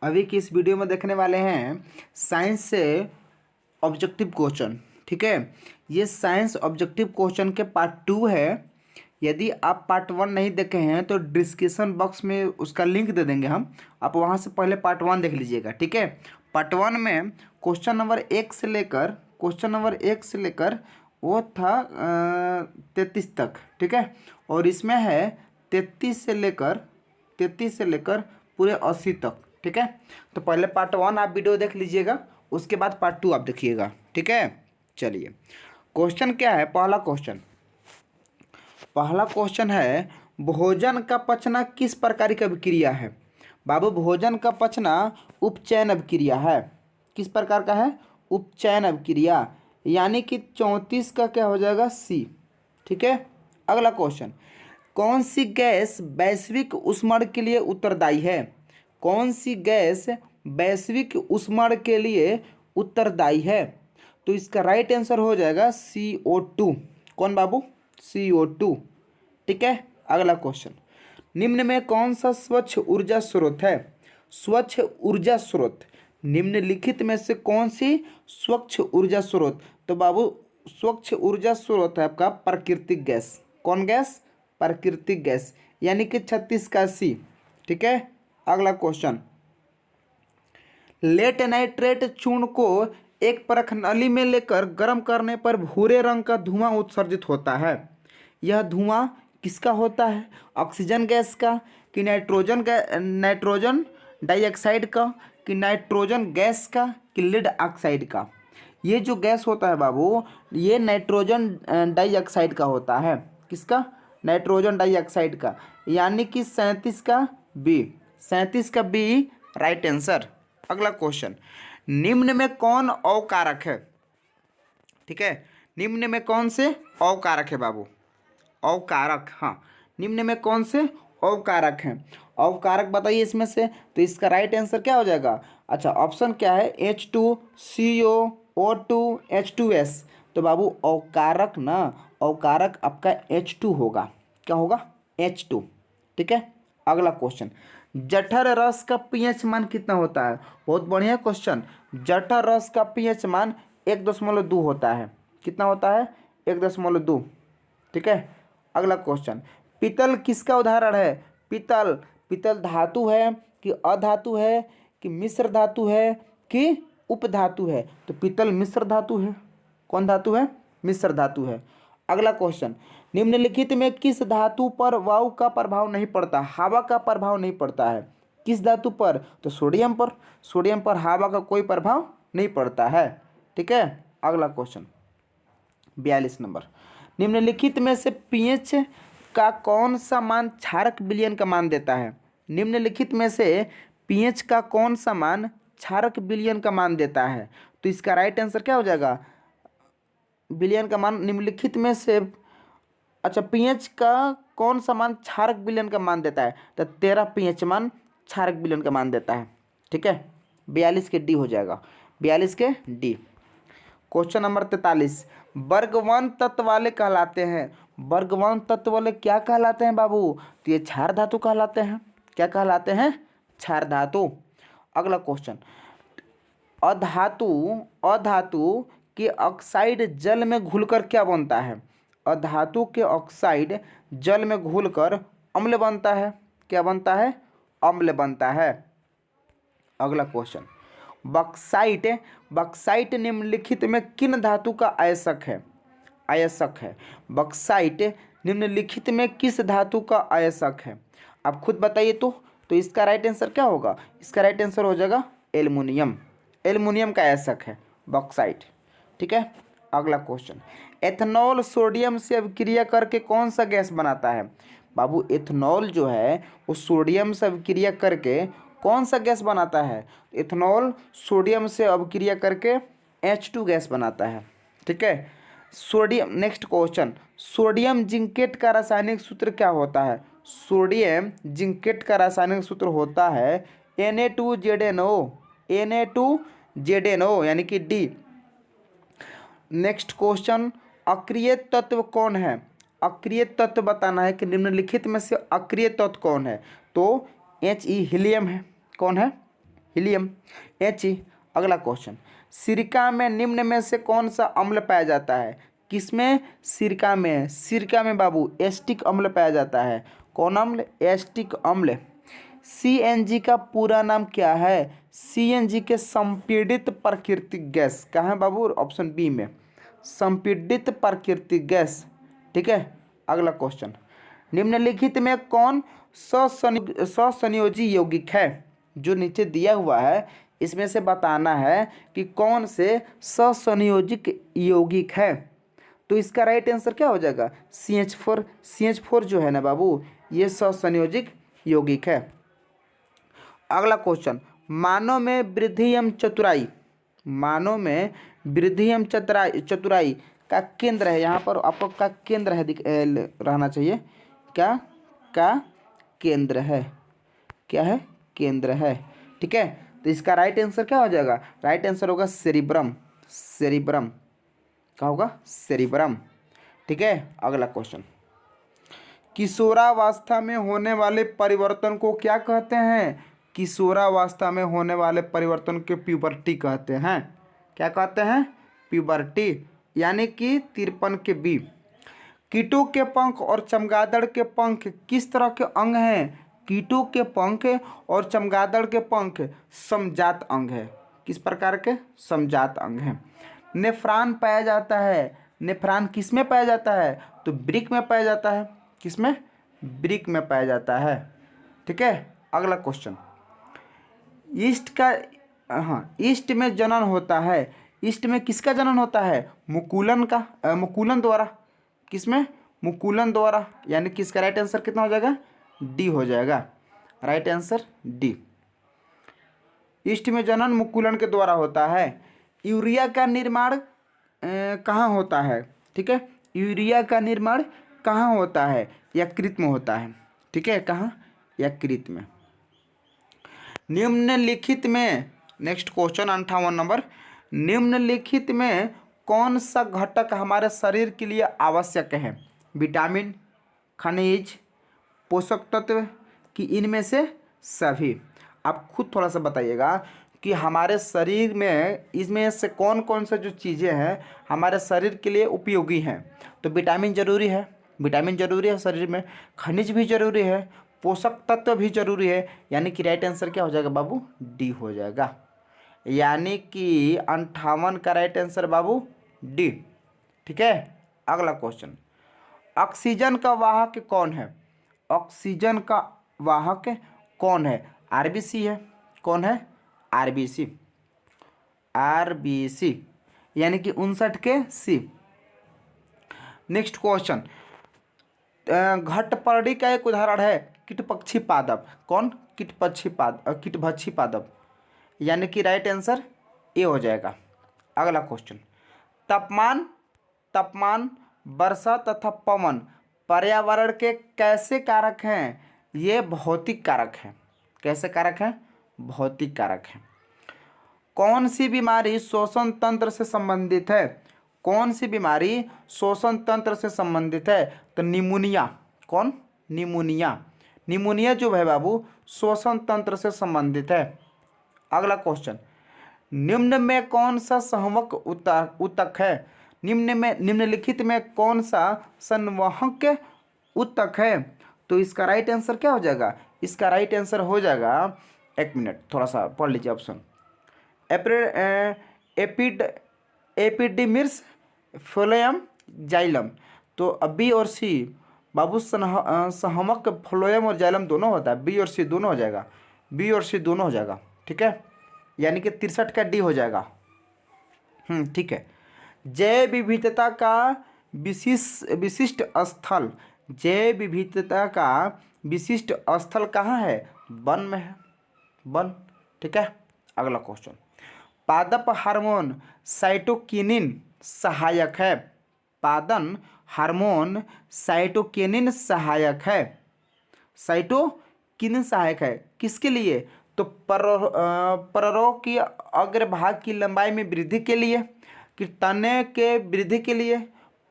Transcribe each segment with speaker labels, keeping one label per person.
Speaker 1: अभी की इस वीडियो में देखने वाले हैं साइंस से ऑब्जेक्टिव क्वेश्चन। ठीक है, ये साइंस ऑब्जेक्टिव क्वेश्चन के पार्ट 2 है। यदि आप पार्ट 1 नहीं देखे हैं तो डिस्क्रिप्शन बॉक्स में उसका लिंक दे देंगे हम, आप वहाँ से पहले पार्ट 1 देख लीजिएगा। ठीक है, पार्ट 1 में क्वेश्चन नंबर 1 से लेकर वो था 33 तक। ठीक है, और इसमें है 33 से लेकर पूरे 80 तक। ठीक है, तो पहले पार्ट 1 आप वीडियो देख लीजिएगा, उसके बाद पार्ट 2 आप देखिएगा। ठीक है, चलिए क्वेश्चन क्या है। पहला क्वेश्चन है, भोजन का पचना किस प्रकार की अभिक्रिया है। बाबू, भोजन का पचना उपचयन अभिक्रिया है। किस प्रकार का है? उपचयन अभिक्रिया, यानी कि 34 का क्या हो जाएगा? सी। ठीक है, अगला क्वेश्चन, कौन सी गैस वैश्विक ऊष्मण के लिए उत्तरदायी है? कौन सी गैस वैश्विक ऊष्मण के लिए उत्तरदायी है? तो इसका राइट आंसर हो जाएगा CO2। कौन बाबू? CO2। ठीक है, अगला क्वेश्चन, निम्न में कौन सा स्वच्छ ऊर्जा स्रोत है? स्वच्छ ऊर्जा स्रोत, निम्नलिखित में से कौन सी स्वच्छ ऊर्जा स्रोत? तो बाबू स्वच्छ ऊर्जा स्रोत है आपका प्राकृतिक गैस। कौन गैस? प्राकृतिक गैस, यानी कि 36 का सी। ठीक है, अगला क्वेश्चन, लेड नाइट्रेट चूर्ण को एक परख नली में लेकर गर्म करने पर भूरे रंग का धुआं उत्सर्जित होता है। यह धुआं किसका होता है? ऑक्सीजन गैस का, कि नाइट्रोजन डाइऑक्साइड का, कि नाइट्रोजन गैस का, कि लेड ऑक्साइड का? ये जो गैस होता है बाबू, ये नाइट्रोजन डाइऑक्साइड का होता है। किसका? नाइट्रोजन डाइऑक्साइड का, यानी कि 37 का बी। 37 का बी राइट आंसर। अगला क्वेश्चन, निम्न में कौन अवकारक है? ठीक है, निम्न में कौन से अवकारक है बाबू? अवकारक, हाँ, निम्न में कौन से अवकारक हैं? अवकारक बताइए इसमें से। तो इसका राइट आंसर क्या हो जाएगा? अच्छा, ऑप्शन क्या है? H2CO, O2, H2S। तो बाबू अवकारक ना, अवकारक आपका H2 होगा। क्या होगा? H2। ठीक है, अगला क्वेश्चन, जठर रस का पीएच मान कितना होता है? बहुत बढ़िया क्वेश्चन। जठर रस का पीएच मान 1.2 होता है। कितना होता है? 1.2। ठीक है, अगला क्वेश्चन, पीतल किसका उदाहरण है? पीतल, पीतल धातु है कि अधातु है, कि मिश्र धातु है, कि उपधातु है? तो पीतल मिश्र धातु है। कौन धातु है? मिश्र धातु है। अगला क्वेश्चन, निम्नलिखित में किस धातु पर वायु का प्रभाव नहीं पड़ता? हवा का प्रभाव नहीं पड़ता है। किस धातु पर? तो सोडियम पर। सोडियम पर हवा का कोई प्रभाव नहीं पड़ता है। ठीक है, अगला क्वेश्चन 42 नंबर, निम्नलिखित में से पीएच का कौन सा मान क्षारक विलयन का मान देता है? निम्नलिखित में से पीएच का कौन सा मान क्षारक विलयन का मान देता है? तो इसका राइट आंसर क्या हो जाएगा? विलयन का मान निम्नलिखित में से, अच्छा, पीएच का कौन सा मान क्षारक विलयन का मान देता है? तो 13 पीएच मान क्षारक विलयन का मान देता है। ठीक है, 42 के डी हो जाएगा। 42 के डी। क्वेश्चन नंबर 43, वर्गवन तत्व वाले कहलाते हैं। वर्गवन तत्व वाले क्या कहलाते हैं बाबू? तो ये क्षार धातु कहलाते हैं। क्या कहलाते हैं? क्षार धातु। अगला क्वेश्चन, अधातु, अधातु के ऑक्साइड जल में घुलकर क्या बनता है? अधातु के ऑक्साइड जल में घुलकर अम्ल बनता है। क्या बनता है? अम्ल बनता है। अगला क्वेश्चन, बक्साइट, बक्साइट निम्नलिखित में किन धातु का अयस्क है? अयस्क है। बक्साइट निम्नलिखित में किस धातु का अयस्क है? आप खुद बताइए। तो इसका राइट आंसर क्या होगा? इसका राइट आंसर हो जाएगा एल्युमिनियम। एल्युमिनियम का अयस्क है बक्साइट। ठीक है, अगला क्वेश्चन, एथनॉल सोडियम से अभिक्रिया करके कौन सा गैस बनाता है? बाबू एथनॉल जो है वो सोडियम से अभिक्रिया करके कौन सा गैस बनाता है? एथनॉल सोडियम से अभिक्रिया करके H2 गैस बनाता है। ठीक है, sodium, next question, sodium zincate का रासायनिक सूत्र क्या होता है? सोडियम जिंकेट का रासायनिक सूत्र होता है Na2ZNO। Na2ZNO, यानी कि डी। नेक्स्ट क्वेश्चन, अक्रिय तत्व कौन है? अक्रिय तत्व बताना है कि निम्नलिखित में से अक्रिय तत्व कौन है? तो He हीलियम है। कौन है? हीलियम। He। अगला क्वेश्चन, सिरका में निम्न में से कौन सा अम्ल पाया जाता है? किसमें? सिरका में बाबू एस्टिक अम्ल पाया जाता है। कौन अम्ल? एस्टिक अम्ल। CNG का पूरा नाम क्या है? CNG के संपीड़ित प्राकृतिक गैस कहाँ है बाबू? ऑप्शन बी में, संपीड़ित प्राकृतिक गैस। ठीक है। अगला क्वेश्चन, निम्नलिखित में कौन ससंयोजी यौगिक है? जो नीचे दिया हुआ है इसमें से बताना है कि कौन से ससंयोजिक यौगिक है। तो इसका राइट आंसर क्या हो जाएगा? CH4। CH4 जो है ना बाबू, ये ससंयोजिक यौगिक है। अगला क्वेश्चन, मानव में वृद्धि एवं चतुराई, मानव में वृद्धि एवं चतुराई का केंद्र है, यहाँ पर आपको का केंद्र है रहना चाहिए। क्या का केंद्र है? क्या है? केंद्र है। ठीक है। तो इसका राइट आंसर क्या हो जाएगा? राइट आंसर होगा सेरिब्रम। सेरिब्रम क्या होगा? सेरिब्रम। ठीक है। अगला क्वेश्चन, किशोरावस्था में होने वाले परिवर्तन को क्या कहते हैं? किशोरावस्था में होने वाले परिवर्तन के प्यूबर्टी कहते हैं। क्या कहते हैं? प्यूबर्टी, यानी कि 53 के बी। कीटों के पंख और चमगादड़ के पंख किस तरह के अंग हैं? कीटों के पंख और चमगादड़ के पंख समजात अंग है। किस प्रकार के? समजात अंग हैं। नेफ्रॉन पाया जाता है। नेफ्रॉन किस में पाया जाता है? तो वृक्क में पाया जाता है। किस में? वृक्क में पाया जाता है। ठीक है। अगला क्वेश्चन, ईस्ट का, हाँ, ईस्ट में जनन होता है। ईस्ट में किसका जनन होता है? मुकुलन का, मुकुलन द्वारा। किसमें? मुकुलन द्वारा। यानी कि इसका राइट आंसर कितना हो जाएगा? डी हो जाएगा। Right answer D. ईस्ट में जनन मुकुलन के द्वारा होता है। यूरिया का निर्माण कहाँ होता है? ठीक है। यूरिया का निर्माण कहाँ होता है? यकृत में होता है। ठीक है। कहाँ? यकृत में। निम्नलिखित में, नेक्स्ट क्वेश्चन 58 नंबर, निम्नलिखित में कौन सा घटक हमारे शरीर के लिए आवश्यक है? विटामिन, खनिज, पोषक तत्व कि इनमें से सभी? आप खुद थोड़ा सा बताइएगा कि हमारे शरीर में इसमें से कौन कौन सा जो चीज़ें हैं हमारे शरीर के लिए उपयोगी हैं। तो विटामिन जरूरी है, विटामिन जरूरी है शरीर में, खनिज भी जरूरी है, पोषक तत्व भी जरूरी है। यानी कि राइट आंसर क्या हो जाएगा बाबू? डी हो जाएगा। यानी कि 58 का राइट आंसर बाबू डी। ठीक है। अगला क्वेश्चन, ऑक्सीजन का वाहक कौन है? ऑक्सीजन का वाहक कौन है? आरबीसी है। कौन है? आरबीसी। आरबीसी यानी कि 59 के सी। नेक्स्ट क्वेश्चन, घटपर्णी का एक उदाहरण है कीटपक्षी पादप। कौन? कीटभक्षी पादप। यानी कि राइट आंसर ए हो जाएगा। अगला क्वेश्चन, तापमान, वर्षा तथा पवन पर्यावरण के कैसे कारक हैं? ये भौतिक कारक हैं। कैसे कारक हैं? भौतिक कारक हैं। कौन सी बीमारी श्वसन तंत्र से संबंधित है? कौन सी बीमारी श्वसन तंत्र से संबंधित है? तो निमोनिया। कौन? निमोनिया। निमोनिया जो है बाबू श्वसन तंत्र से संबंधित है। अगला क्वेश्चन, निम्न में कौन सा संवहक ऊतक है? निम्नलिखित में कौन सा संवहक ऊतक है? तो इसका राइट आंसर क्या हो जाएगा? इसका राइट आंसर हो जाएगा, एक मिनट थोड़ा सा पढ़ लीजिए ऑप्शन, एपिडिमिस, फ्लोएम, जाइलम। तो अब बी और सी बाबू संवहक फ्लोएम और जाइलम दोनों होता है। बी और सी दोनों हो जाएगा। बी और सी दोनों हो जाएगा। ठीक है। यानी कि 63 का डी हो जाएगा। ठीक है। जैव विविधता का विशिष्ट स्थल, जैव विविधता का विशिष्ट स्थल कहाँ है? वन में है। वन। ठीक है। अगला क्वेश्चन, पादप हार्मोन साइटोकिनिन सहायक है। पादन हार्मोन साइटोकिनिन सहायक है। साइटोकिनिन सहायक है किसके लिए? तो पररों की अग्रभाग की लंबाई में वृद्धि के लिए, कि तने के वृद्धि के लिए,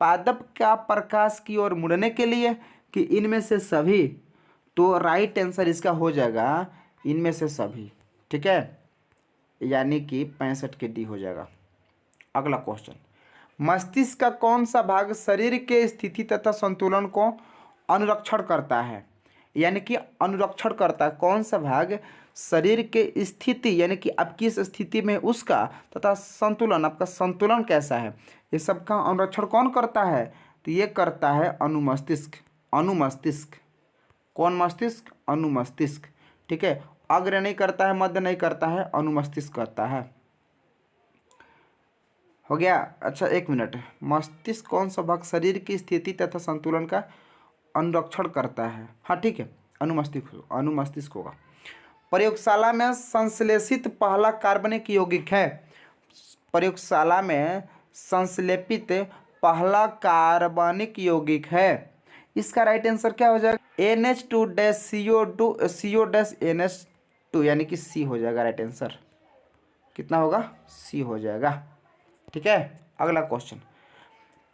Speaker 1: पादप का प्रकाश की ओर मुड़ने के लिए, कि इनमें से सभी? तो राइट आंसर इसका हो जाएगा इनमें से सभी। ठीक है। यानी कि 65 के डी हो जाएगा। अगला क्वेश्चन, मस्तिष्क का कौन सा भाग शरीर के स्थिति तथा संतुलन को अनुरक्षण करता है? यानी कि अनुरक्षण करता है, कौन सा भाग शरीर के स्थिति यानी कि आप किस स्थिति में उसका तथा संतुलन, आपका संतुलन कैसा है, ये सब का अनुरक्षण कौन करता है? तो ये करता है अनुमस्तिष्क। अनुमस्तिष्क, कौन मस्तिष्क? अनुमस्तिष्क। ठीक है, अग्र नहीं करता है, मध्य नहीं करता है, अनुमस्तिष्क करता है। हो गया। अच्छा एक मिनट, मस्तिष्क कौन सा भाग शरीर की स्थिति तथा संतुलन का अनुरक्षण करता है? हाँ ठीक है, अनुमस्तिष्क होगा। प्रयोगशाला में संश्लेषित पहला कार्बनिक यौगिक है। प्रयोगशाला में संश्लेषित पहला कार्बनिक यौगिक है, इसका राइट आंसर क्या हो जाएगा? NH2-CO2 यानी कि सी हो जाएगा राइट आंसर। कितना होगा? सी हो जाएगा। ठीक है, अगला क्वेश्चन,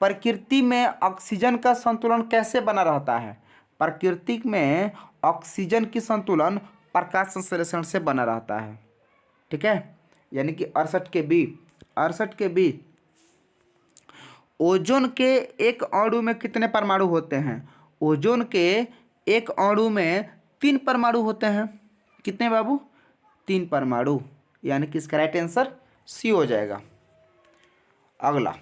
Speaker 1: प्रकृति में ऑक्सीजन का संतुलन कैसे बना रहता है? प्रकृति में ऑक्सीजन की संतुलन प्रकाश संश्लेषण से बना रहता है। ठीक है, यानी कि 68 के बी। ओजोन के एक अणु में कितने परमाणु होते हैं? ओजोन के एक अणु में 3 परमाणु होते हैं। कितने बाबू? 3 परमाणु, यानी कि इसका राइट आंसर सी हो जाएगा। अगला,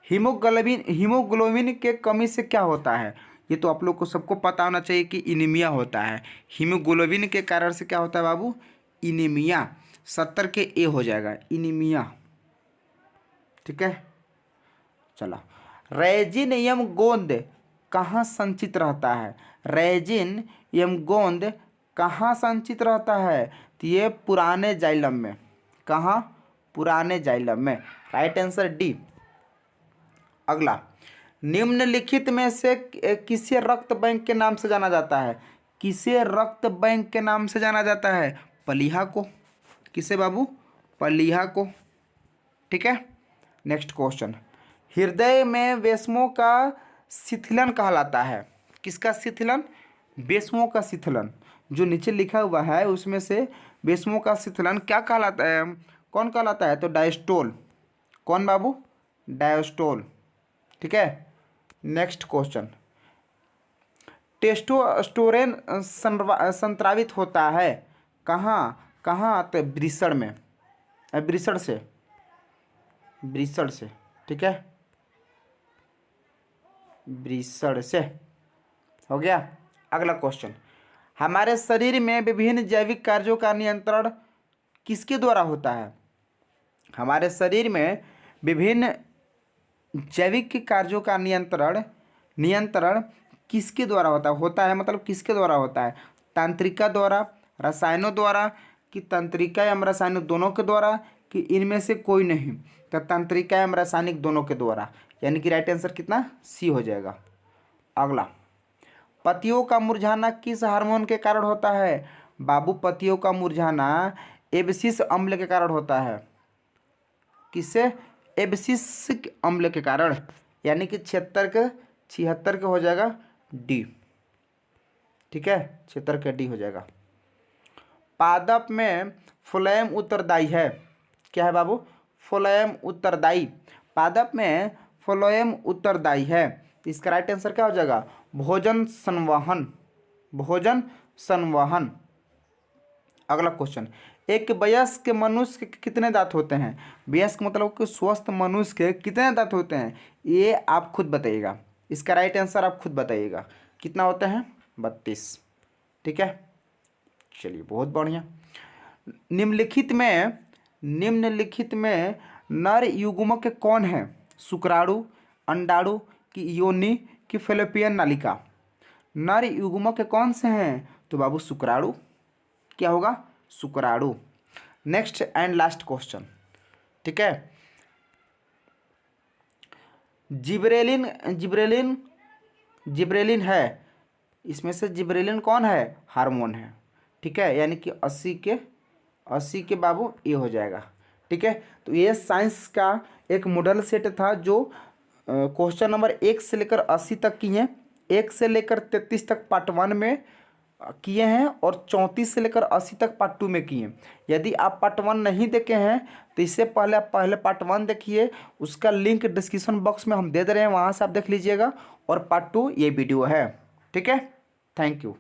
Speaker 1: हीमोग्लोबिन के कमी से क्या होता है? ये तो आप लोग को सबको पता होना चाहिए कि इनीमिया होता है। हीमोग्लोबिन के कारण से क्या होता है बाबू? इनीमिया। 70 के ए हो जाएगा, इनीमिया। ठीक है, चला, रेजिन एवं गोंद कहाँ संचित रहता है? रेजिन एवं गोंद कहाँ संचित रहता है? तो ये पुराने जाइलम में। कहाँ? पुराने जाइलम में, राइट आंसर डी। अगला, निम्नलिखित में से किसे रक्त बैंक के नाम से जाना जाता है? किसे रक्त बैंक के नाम से जाना जाता है? प्लीहा को। किसे बाबू? प्लीहा को। ठीक है, नेक्स्ट क्वेश्चन, हृदय में वेस्मों का शिथिलन कहलाता है। किसका शिथिलन? वेस्मों का शिथिलन। जो नीचे लिखा हुआ है उसमें से वेस्मों का शिथिलन क्या कहलाता है? कौन कहलाता है? तो डायस्टोल। कौन बाबू? डायस्टोल। ठीक है, नेक्स्ट क्वेश्चन, टेस्टोस्टेरोन संस्रावित होता है कहाँ? तो वृषण में, वृषण से। ठीक है, वृषण से। हो गया। अगला क्वेश्चन, हमारे शरीर में विभिन्न जैविक कार्यों का नियंत्रण किसके द्वारा होता है? हमारे शरीर में विभिन्न जैविक कार्यों का नियंत्रण किसके द्वारा होता है? मतलब किसके द्वारा होता है? तंत्रिका द्वारा, रसायनों द्वारा, कि तंत्रिका एवं रासायनिक दोनों के द्वारा, कि इनमें से कोई नहीं? तो तंत्रिका एवं रासायनिक दोनों के द्वारा, यानी कि राइट आंसर कितना? सी हो जाएगा। अगला, पत्तियों का मुरझाना किस हार्मोन के कारण होता है? बाबू, पत्तियों का मुरझाना एब्सिस अम्ल के कारण होता है। किससे? एब्सिसिक अम्ल के कारण, यानी कि 76 के हो जाएगा डी। ठीक है, 76 के डी हो जाएगा। पादप में फ्लोएम उत्तरदायी है। क्या है बाबू? फ्लोएम उत्तरदायी। पादप में फ्लोएम उत्तरदायी है, इसका राइट आंसर क्या हो जाएगा? भोजन संवहन। अगला क्वेश्चन, एक वयस्क मनुष्य के कितने दांत होते हैं? वयस्क मतलब कि स्वस्थ मनुष्य के कितने दांत होते हैं? ये आप खुद बताइएगा, इसका राइट आंसर आप खुद बताइएगा। कितना होते हैं? 32। ठीक है, चलिए बहुत बढ़िया। निम्नलिखित में नर युग्मक कौन है? शुक्राणु, अंडाणु, की योनि, की फैलोपियन नालिका? नर युग्मक कौन से हैं? तो बाबू शुक्राणु। क्या होगा? शुक्राणु। Next and last question. ठीक है, जिब्रेलिन है, इसमें से जिब्रेलिन कौन है? हार्मोन है। ठीक है, यानी कि 80 के बाबू ये हो जाएगा। ठीक है, तो ये साइंस का एक मॉडल सेट था जो क्वेश्चन नंबर 1 से लेकर 80 तक की हैं। 1 से लेकर 33 तक पार्ट 1 में किए हैं और 34 से लेकर 80 तक पार्ट 2 में किए हैं। यदि आप पार्ट 1 नहीं देखे हैं तो इससे पहले आप पहले पार्ट 1 देखिए, उसका लिंक डिस्क्रिप्शन बॉक्स में हम दे रहे हैं, वहाँ से आप देख लीजिएगा। और पार्ट 2 ये वीडियो है। ठीक है, थैंक यू।